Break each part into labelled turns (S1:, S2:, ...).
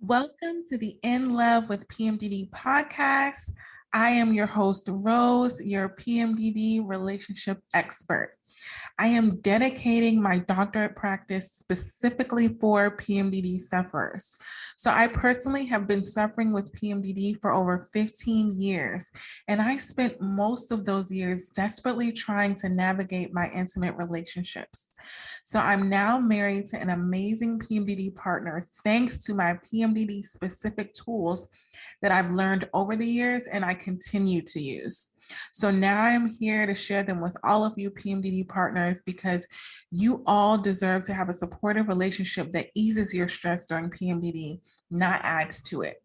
S1: Welcome to the In Love with PMDD podcast. I am your host, Rose, your PMDD Relationship Expert. I am dedicating my doctorate practice specifically for PMDD sufferers. So I personally have been suffering with PMDD for over 15 years, and I spent most of those years desperately trying to navigate my intimate relationships. So I'm now married to an amazing PMDD partner thanks to my PMDD specific tools that I've learned over the years and I continue to use. So now I'm here to share them with all of you PMDD partners because you all deserve to have a supportive relationship that eases your stress during PMDD, not adds to it.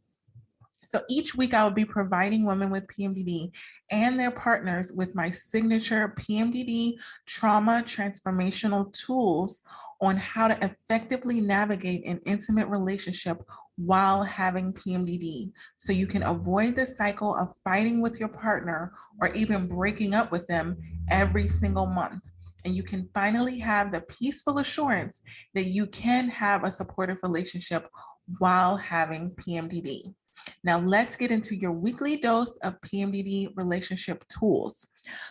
S1: So each week I will be providing women with PMDD and their partners with my signature PMDD Trauma Transformational Tools on how to effectively navigate an intimate relationship while having PMDD, so you can avoid the cycle of fighting with your partner or even breaking up with them every single month. And you can finally have the peaceful assurance that you can have a supportive relationship while having PMDD. Now, let's get into your weekly dose of PMDD relationship tools.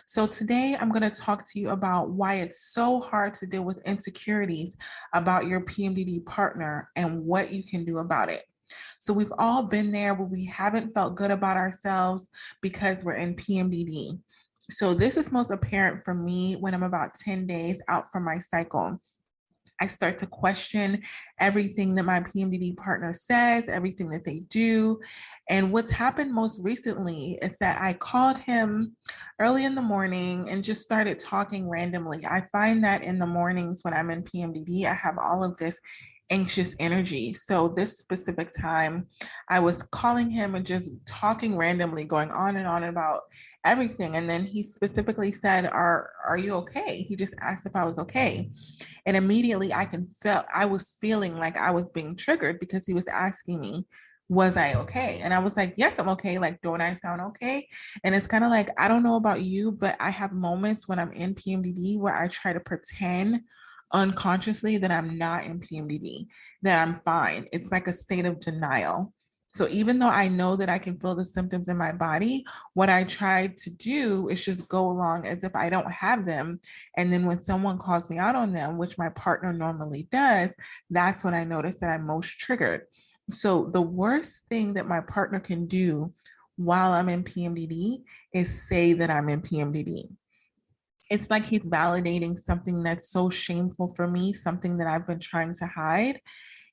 S1: So, today I'm going to talk to you about why it's so hard to deal with insecurities about your PMDD partner and what you can do about it. So, we've all been there where we haven't felt good about ourselves because we're in PMDD. So, this is most apparent for me when I'm about 10 days out from my cycle. I start to question everything that my PMDD partner says, everything that they do. And what's happened most recently is that I called him early in the morning and just started talking randomly. I find that in the mornings when I'm in PMDD, I have all of this anxious energy. So this specific time, I was calling him and just talking randomly, going on and on about everything. And then he specifically said, Are you okay? He just asked if I was okay. And immediately I was feeling like I was being triggered because he was asking me, was I okay? And I was like, yes, I'm okay. Like, don't I sound okay? And it's kind of like, I don't know about you, but I have moments when I'm in PMDD where I try to pretend unconsciously that I'm not in PMDD, that I'm fine. It's like a state of denial. So even though I know that I can feel the symptoms in my body, what I try to do is just go along as if I don't have them. And then when someone calls me out on them, which my partner normally does, that's when I notice that I'm most triggered. So the worst thing that my partner can do while I'm in PMDD is say that I'm in PMDD. It's like he's validating something that's so shameful for me, something that I've been trying to hide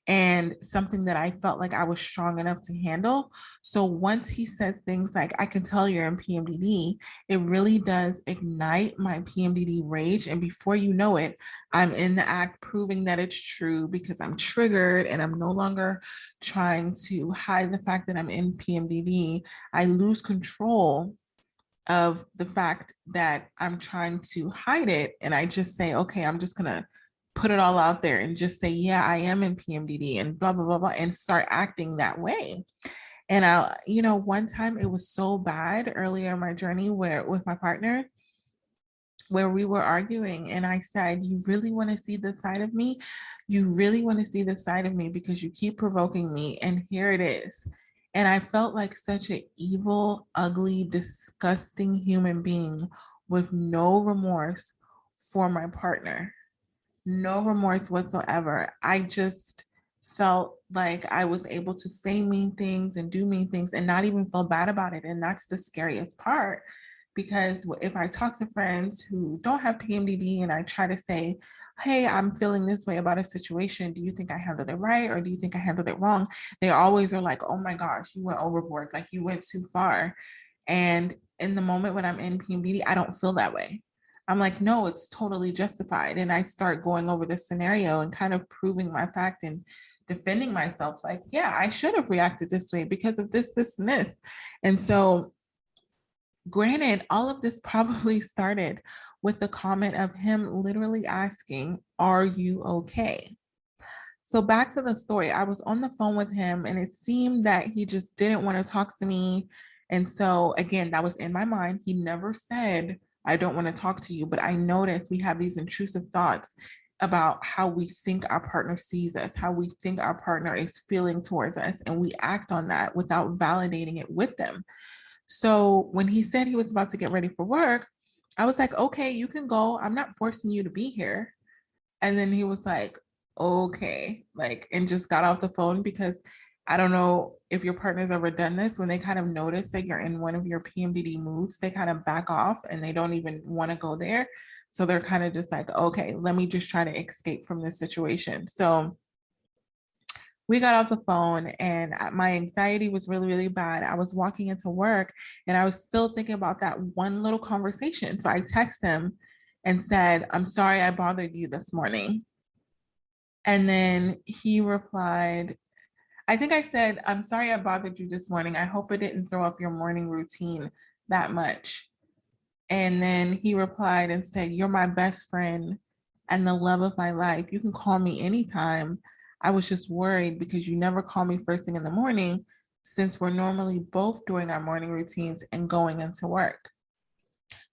S1: and something that I felt like I was strong enough to handle. So once he says things like, I can tell you're in PMDD, it really does ignite my PMDD rage. And before you know it, I'm in the act proving that it's true because I'm triggered and I'm no longer trying to hide the fact that I'm in PMDD. I lose control of the fact that I'm trying to hide it. And I just say, okay, I'm just going to put it all out there and just say, yeah, I am in PMDD and blah, blah, blah, blah, and start acting that way. And one time it was so bad earlier in my journey where with my partner, where we were arguing and I said, you really want to see this side of me? You really want to see this side of me because you keep provoking me. And here it is. And I felt like such an evil, ugly, disgusting human being with no remorse for my partner. No remorse whatsoever. I just felt like I was able to say mean things and do mean things and not even feel bad about it. And that's the scariest part. Because if I talk to friends who don't have PMDD and I try to say, hey, I'm feeling this way about a situation. Do you think I handled it right? Or do you think I handled it wrong? They always are like, oh my gosh, you went overboard. Like you went too far. And in the moment when I'm in PMDD, I don't feel that way. I'm like, no, it's totally justified. And I start going over the scenario and kind of proving my fact and defending myself. Like, yeah, I should have reacted this way because of this, this, and this. And so granted, all of this probably started with the comment of him literally asking, are you okay? So back to the story, I was on the phone with him and it seemed that he just didn't want to talk to me. And so again, that was in my mind. He never said, I don't want to talk to you, but I noticed we have these intrusive thoughts about how we think our partner sees us, how we think our partner is feeling towards us, and we act on that without validating it with them. So when he said he was about to get ready for work, I was like, okay, you can go. I'm not forcing you to be here. And then he was like, okay, like, and just got off the phone because I don't know if your partner's ever done this. When they kind of notice that you're in one of your PMDD moods, they kind of back off and they don't even want to go there. So they're kind of just like, okay, let me just try to escape from this situation. So we got off the phone and my anxiety was really, really bad. I was walking into work and I was still thinking about that one little conversation. So I texted him and said, I'm sorry I bothered you this morning. And then he replied, I think I said, I'm sorry I bothered you this morning. I hope it didn't throw up your morning routine that much. And then he replied and said, you're my best friend and the love of my life. You can call me anytime. I was just worried because you never call me first thing in the morning since we're normally both doing our morning routines and going into work.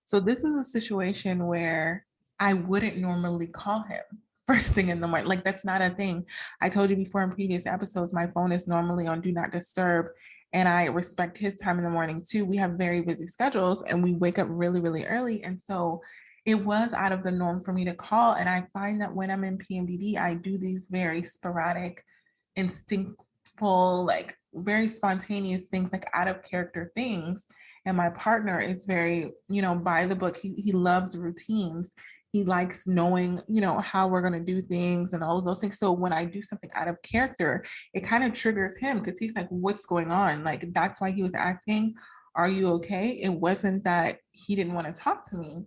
S1: So this is a situation where I wouldn't normally call him first thing in the morning. Like that's not a thing. I told you before in previous episodes, my phone is normally on do not disturb and I respect his time in the morning too. We have very busy schedules and we wake up really, really early. And so it was out of the norm for me to call. And I find that when I'm in PMDD, I do these very sporadic, instinctful, like very spontaneous things, like out of character things. And my partner is very, by the book. He loves routines. He likes knowing, how we're going to do things and all of those things. So when I do something out of character, it kind of triggers him because he's like, what's going on? Like, that's why he was asking, are you okay? It wasn't that he didn't want to talk to me.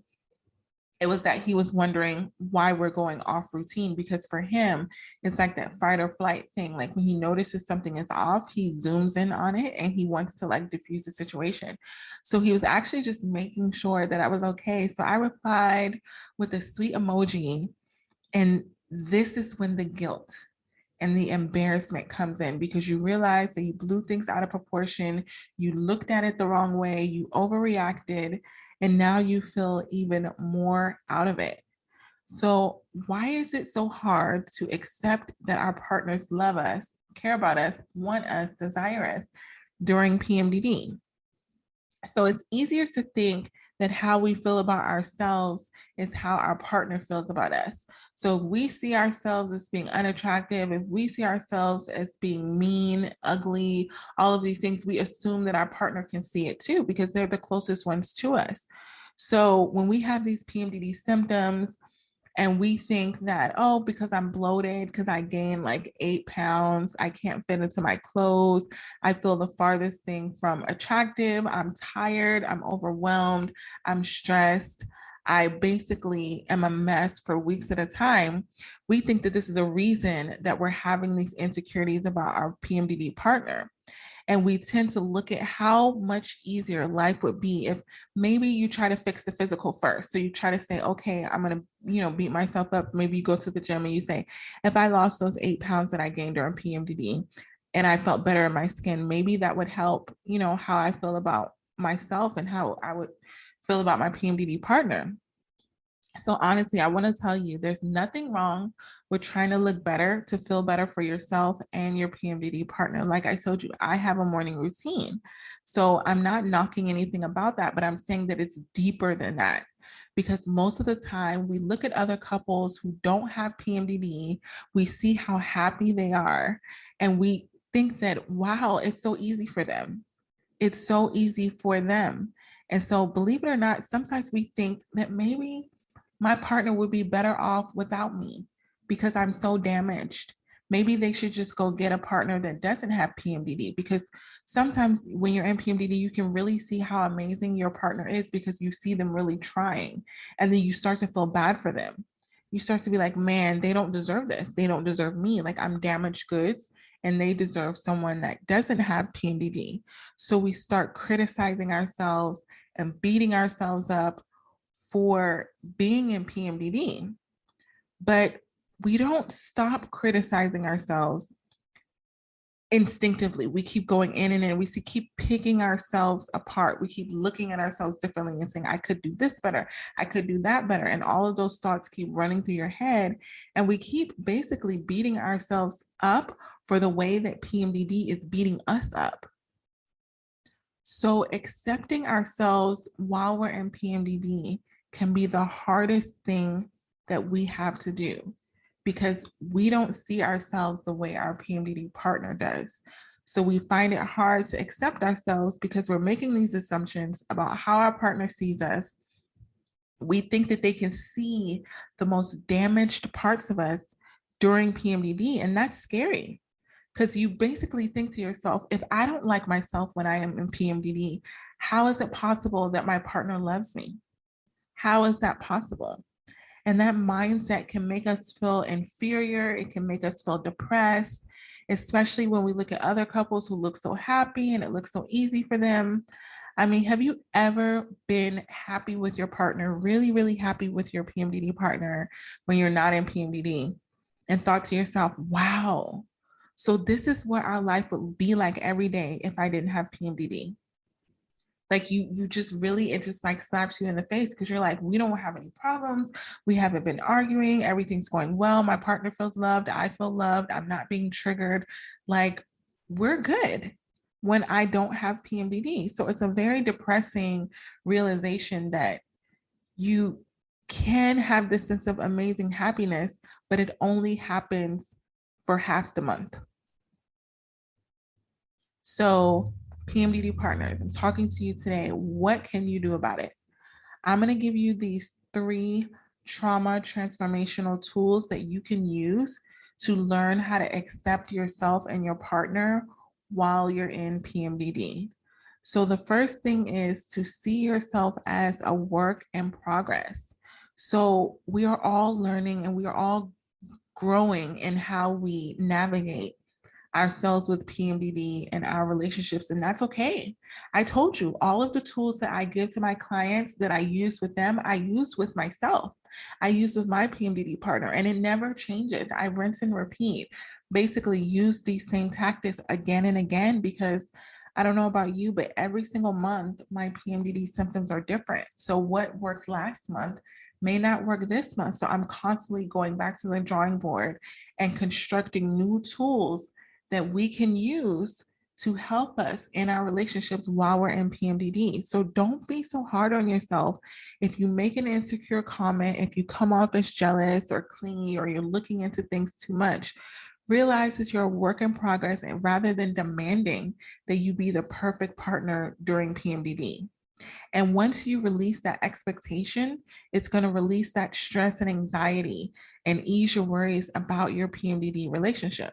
S1: It was that he was wondering why we're going off routine, because for him, it's like that fight or flight thing. Like when he notices something is off, he zooms in on it and he wants to like diffuse the situation. So he was actually just making sure that I was okay. So I replied with a sweet emoji. And this is when the guilt and the embarrassment comes in, because you realize that you blew things out of proportion, you looked at it the wrong way, you overreacted, and now you feel even more out of it. So why is it so hard to accept that our partners love us, care about us, want us, desire us during PMDD? So it's easier to think that how we feel about ourselves is how our partner feels about us. So if we see ourselves as being unattractive, if we see ourselves as being mean, ugly, all of these things, we assume that our partner can see it too, because they're the closest ones to us. So when we have these PMDD symptoms, and we think that, oh, because I'm bloated, because I gained like 8 pounds, I can't fit into my clothes. I feel the farthest thing from attractive. I'm tired. I'm overwhelmed. I'm stressed. I basically am a mess for weeks at a time. We think that this is a reason that we're having these insecurities about our PMDD partner. And we tend to look at how much easier life would be if maybe you try to fix the physical first. So you try to say, okay, I'm going to, beat myself up. Maybe you go to the gym and you say, if I lost those 8 pounds that I gained during PMDD and I felt better in my skin, maybe that would help, how I feel about myself and how I would feel about my PMDD partner. So honestly, I want to tell you, there's nothing wrong with trying to look better to feel better for yourself and your PMDD partner. Like I told you, I have a morning routine. So I'm not knocking anything about that, but I'm saying that it's deeper than that. Because most of the time we look at other couples who don't have PMDD, we see how happy they are, and we think that, wow, it's so easy for them. It's so easy for them. And so, believe it or not, sometimes we think that maybe my partner would be better off without me because I'm so damaged. Maybe they should just go get a partner that doesn't have PMDD, because sometimes when you're in PMDD, you can really see how amazing your partner is because you see them really trying. And then you start to feel bad for them. You start to be like, man, they don't deserve this. They don't deserve me. Like I'm damaged goods and they deserve someone that doesn't have PMDD. So we start criticizing ourselves and beating ourselves up for being in PMDD. But we don't stop criticizing ourselves instinctively. We keep going in and in. We keep picking ourselves apart. We keep looking at ourselves differently and saying, I could do this better. I could do that better. And all of those thoughts keep running through your head. And we keep basically beating ourselves up for the way that PMDD is beating us up. So accepting ourselves while we're in PMDD can be the hardest thing that we have to do, because we don't see ourselves the way our PMDD partner does. So we find it hard to accept ourselves because we're making these assumptions about how our partner sees us. We think that they can see the most damaged parts of us during PMDD, and that's scary. Because you basically think to yourself, if I don't like myself when I am in PMDD, how is it possible that my partner loves me? How is that possible? And that mindset can make us feel inferior. It can make us feel depressed, especially when we look at other couples who look so happy and it looks so easy for them. I mean, have you ever been happy with your partner, really, really happy with your PMDD partner when you're not in PMDD, and thought to yourself, wow, so this is what our life would be like every day if I didn't have PMDD? Like you just really, it just like slaps you in the face, because you're like, we don't have any problems. We haven't been arguing. Everything's going well. My partner feels loved. I feel loved. I'm not being triggered. Like, we're good when I don't have PMDD. So it's a very depressing realization that you can have this sense of amazing happiness, but it only happens for half the month. So PMDD partners, I'm talking to you today. What can you do about it? I'm going to give you these 3 trauma transformational tools that you can use to learn how to accept yourself and your partner while you're in PMDD. So the first thing is to see yourself as a work in progress. So we are all learning and we are all growing in how we navigate ourselves with PMDD and our relationships, and that's okay. I told you, all of the tools that I give to my clients that I use with them, I use with myself. I use with my PMDD partner, and it never changes. I rinse and repeat, basically use these same tactics again and again, because I don't know about you, but every single month, my PMDD symptoms are different. So what worked last month may not work this month. So I'm constantly going back to the drawing board and constructing new tools that we can use to help us in our relationships while we're in PMDD. So don't be so hard on yourself. If you make an insecure comment, if you come off as jealous or clingy, or you're looking into things too much, realize that you're a work in progress, and rather than demanding that you be the perfect partner during PMDD. And once you release that expectation, it's going to release that stress and anxiety and ease your worries about your PMDD relationship.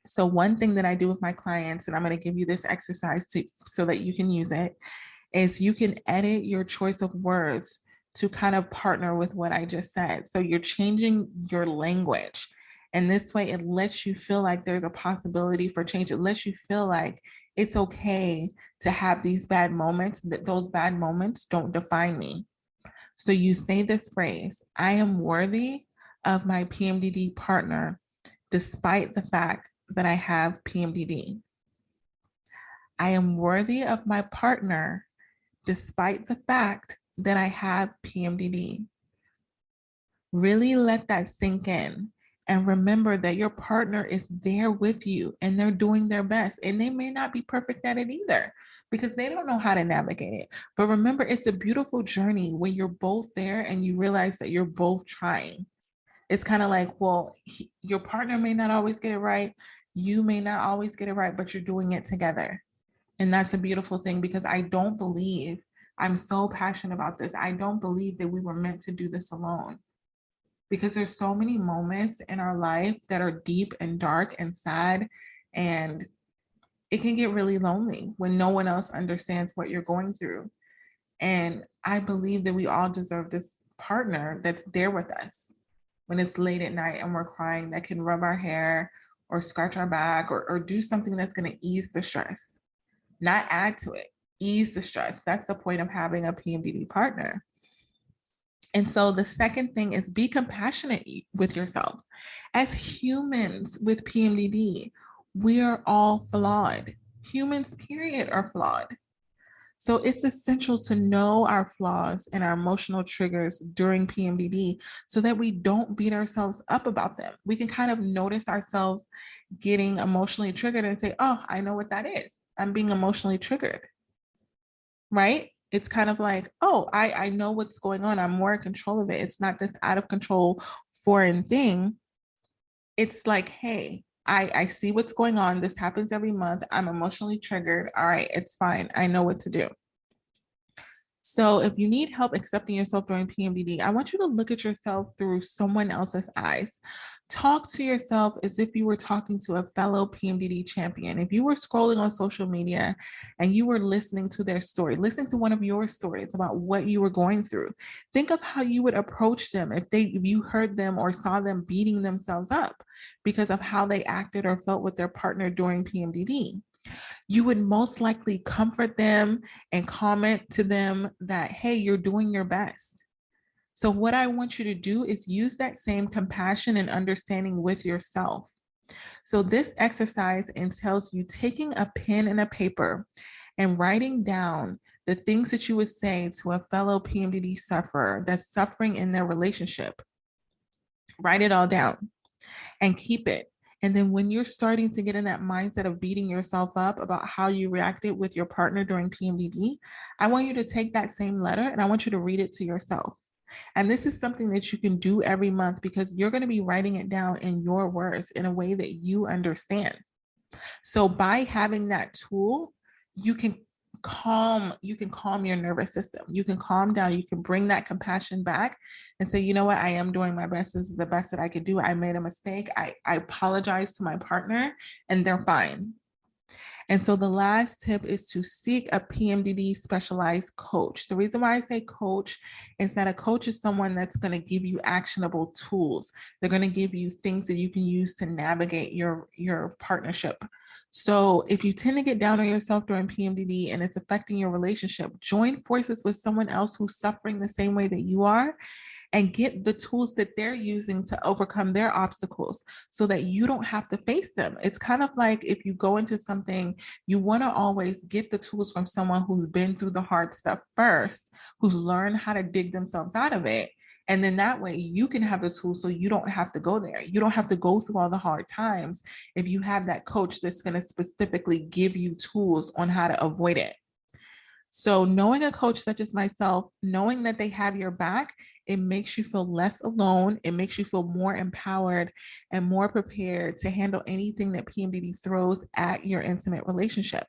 S1: So one thing that I do with my clients, and I'm going to give you this exercise so that you can use it, is you can edit your choice of words to kind of partner with what I just said. So you're changing your language. And this way it lets you feel like there's a possibility for change. It lets you feel like it's okay to have these bad moments, that those bad moments don't define me. So you say this phrase, I am worthy of my PMDD partner despite the fact that I have PMDD. I am worthy of my partner despite the fact that I have PMDD. Really let that sink in, and remember that your partner is there with you and they're doing their best, and they may not be perfect at it either because they don't know how to navigate it. But remember, it's a beautiful journey when you're both there and you realize that you're both trying. It's kind of like, well, your partner may not always get it right. You may not always get it right, but you're doing it together. And that's a beautiful thing, because I don't believe, I'm so passionate about this, I don't believe that we were meant to do this alone. Because there's so many moments in our life that are deep and dark and sad, and it can get really lonely when no one else understands what you're going through. And I believe that we all deserve this partner that's there with us when it's late at night and we're crying, that can rub our hair or scratch our back, or do something that's going to ease the stress, not add to it, ease the stress. That's the point of having a PMDD partner. And so the second thing is be compassionate with yourself. As humans with PMDD, We are all flawed. Humans, period, are flawed. So it's essential to know our flaws and our emotional triggers during PMDD so that we don't beat ourselves up about them. We can kind of notice ourselves getting emotionally triggered and say, oh, I know what that is. I'm being emotionally triggered, right? It's kind of like, oh, I know what's going on. I'm more in control of it. It's not this out of control foreign thing. It's like, hey, I see what's going on. This happens every month. I'm emotionally triggered. All right, it's fine. I know what to do. So if you need help accepting yourself during PMDD, I want you to look at yourself through someone else's eyes. Talk to yourself as if you were talking to a fellow PMDD champion. If you were scrolling on social media and you were listening to their story, listening to one of your stories about what you were going through, think of how you would approach them if you heard them or saw them beating themselves up because of how they acted or felt with their partner during PMDD. You would most likely comfort them and comment to them that, hey, you're doing your best. So, what I want you to do is use that same compassion and understanding with yourself. So, this exercise entails you taking a pen and a paper and writing down the things that you would say to a fellow PMDD sufferer that's suffering in their relationship. Write it all down and keep it. And then when you're starting to get in that mindset of beating yourself up about how you reacted with your partner during PMDD, I want you to take that same letter and I want you to read it to yourself. And this is something that you can do every month because you're going to be writing it down in your words in a way that you understand. So by having that tool, you can calm your nervous system. You can calm down. You can bring that compassion back and say, you know what, I am doing my best. This is the best that I could do. I made a mistake. I apologize to my partner and they're fine. And so the last tip is to seek a PMDD specialized coach. The reason why I say coach is that a coach is someone that's going to give you actionable tools. They're going to give you things that you can use to navigate your partnership. So if you tend to get down on yourself during PMDD and it's affecting your relationship, join forces with someone else who's suffering the same way that you are and get the tools that they're using to overcome their obstacles so that you don't have to face them. It's kind of like if you go into something, you want to always get the tools from someone who's been through the hard stuff first, who's learned how to dig themselves out of it. And then that way you can have the tools so you don't have to go there. You don't have to go through all the hard times if you have that coach that's going to specifically give you tools on how to avoid it. So knowing a coach such as myself, knowing that they have your back, it makes you feel less alone. It makes you feel more empowered and more prepared to handle anything that PMDD throws at your intimate relationship.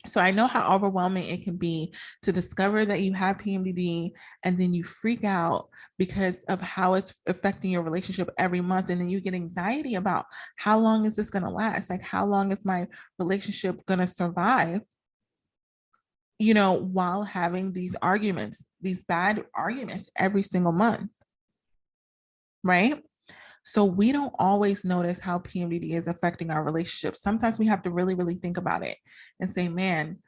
S1: So I know how overwhelming it can be to discover that you have PMDD and then you freak out because of how it's affecting your relationship every month. And then you get anxiety about how long is this going to last? Like, how long is my relationship going to survive? While having these arguments, these bad arguments every single month, right? So we don't always notice how PMDD is affecting our relationships. Sometimes we have to really, really think about it and say, man,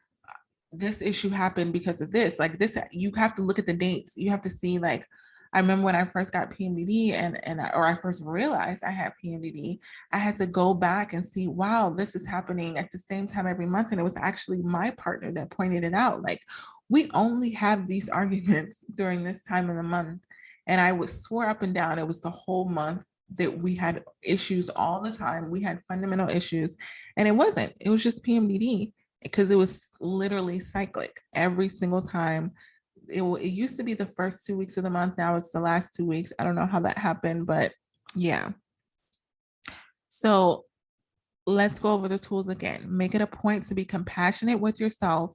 S1: this issue happened because of this. Like this, you have to look at the dates. You have to see, like, I remember when I first got PMDD or I first realized I had PMDD, I had to go back and see, wow, this is happening at the same time every month. And it was actually my partner that pointed it out. Like, we only have these arguments during this time of the month. And I would swear up and down, it was the whole month that we had issues all the time. We had fundamental issues, and it wasn't. It was just PMDD because it was literally cyclic every single time. It used to be the first 2 weeks of the month. Now it's the last 2 weeks. I don't know how that happened, but yeah. So let's go over the tools again. Make it a point to be compassionate with yourself.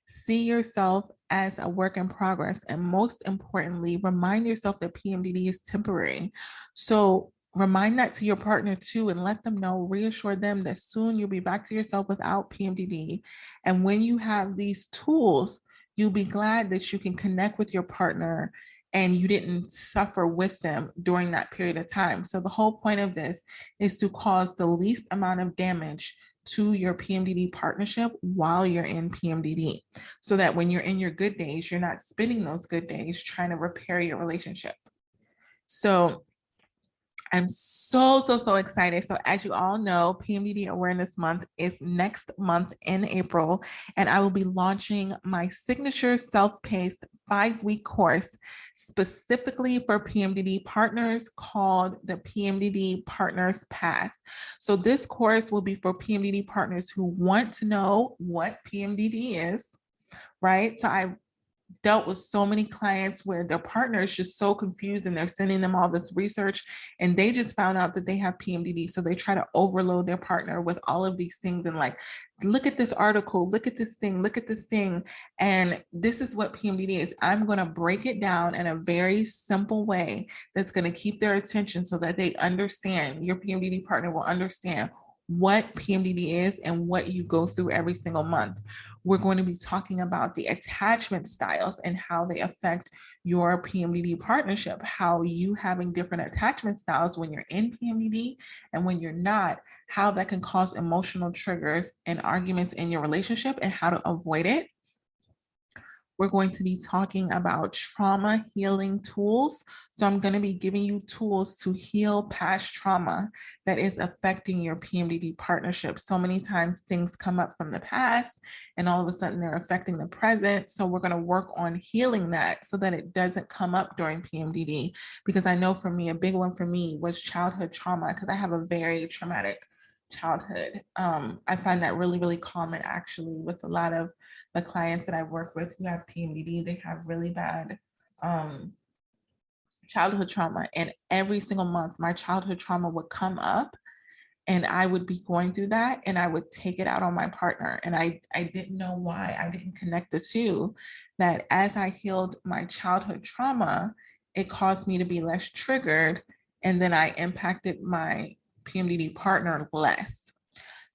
S1: See yourself as a work in progress. And most importantly, remind yourself that PMDD is temporary. So remind that to your partner too, and let them know, reassure them that soon you'll be back to yourself without PMDD. And when you have these tools, you'll be glad that you can connect with your partner and you didn't suffer with them during that period of time. So the whole point of this is to cause the least amount of damage to your PMDD partnership while you're in PMDD, so that when you're in your good days, you're not spending those good days trying to repair your relationship. So I'm so excited. So as you all know, PMDD Awareness Month is next month in April, and I will be launching my signature self-paced 5-week course specifically for PMDD partners called the PMDD Partners Path. So this course will be for PMDD partners who want to know what PMDD is, right? So I dealt with so many clients where their partner is just so confused and they're sending them all this research and they just found out that they have PMDD. So they try to overload their partner with all of these things and like, look at this article, look at this thing, look at this thing. And this is what PMDD is. I'm going to break it down in a very simple way that's going to keep their attention so that they understand, your PMDD partner will understand what PMDD is and what you go through every single month. We're going to be talking about the attachment styles and how they affect your PMDD partnership, how you having different attachment styles when you're in PMDD and when you're not, how that can cause emotional triggers and arguments in your relationship and how to avoid it. We're going to be talking about trauma healing tools. So I'm going to be giving you tools to heal past trauma that is affecting your PMDD partnership. So many times things come up from the past and all of a sudden they're affecting the present. So we're going to work on healing that so that it doesn't come up during PMDD. Because I know for me, a big one for me was childhood trauma because I have a very traumatic childhood. I find that really common actually with a lot of the clients that I work with who have PMDD. They have really bad childhood trauma, and every single month my childhood trauma would come up and I would be going through that and I would take it out on my partner. And I didn't know why. I didn't connect the two, that as I healed my childhood trauma, it caused me to be less triggered. And then I impacted my PMDD partner less.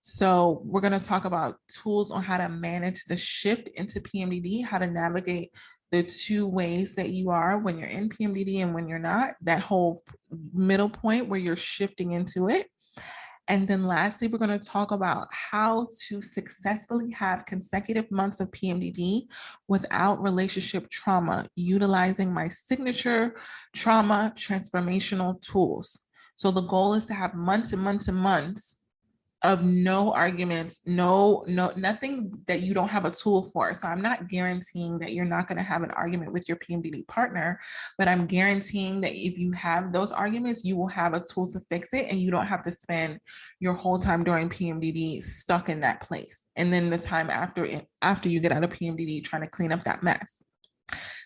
S1: So we're going to talk about tools on how to manage the shift into PMDD, how to navigate the two ways that you are when you're in PMDD and when you're not, that whole middle point where you're shifting into it. And then lastly, we're going to talk about how to successfully have consecutive months of PMDD without relationship trauma, utilizing my signature trauma transformational tools. So the goal is to have months and months and months of no arguments, nothing that you don't have a tool for. So I'm not guaranteeing that you're not going to have an argument with your PMDD partner, but I'm guaranteeing that if you have those arguments, you will have a tool to fix it and you don't have to spend your whole time during PMDD stuck in that place. And then the time after you get out of PMDD trying to clean up that mess.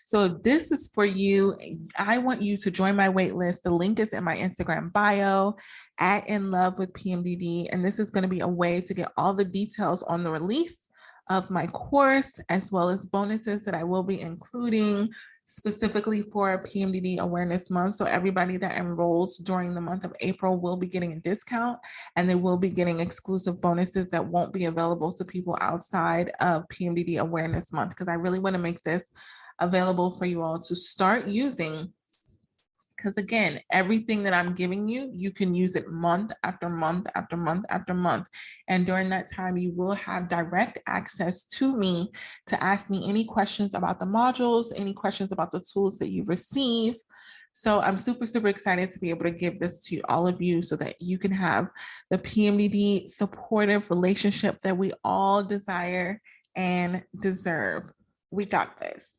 S1: So if this is for you, I want you to join my wait list. The link is in my Instagram bio at In Love with PMDD. And this is going to be a way to get all the details on the release of my course, as well as bonuses that I will be including specifically for PMDD Awareness Month. So everybody that enrolls during the month of April will be getting a discount, and they will be getting exclusive bonuses that won't be available to people outside of PMDD Awareness Month, because I really want to make this available for you all to start using. Because again, everything that I'm giving you, you can use it month after month after month after month. And during that time, you will have direct access to me to ask me any questions about the modules, any questions about the tools that you receive. So I'm super excited to be able to give this to all of you so that you can have the PMDD supportive relationship that we all desire and deserve. We got this.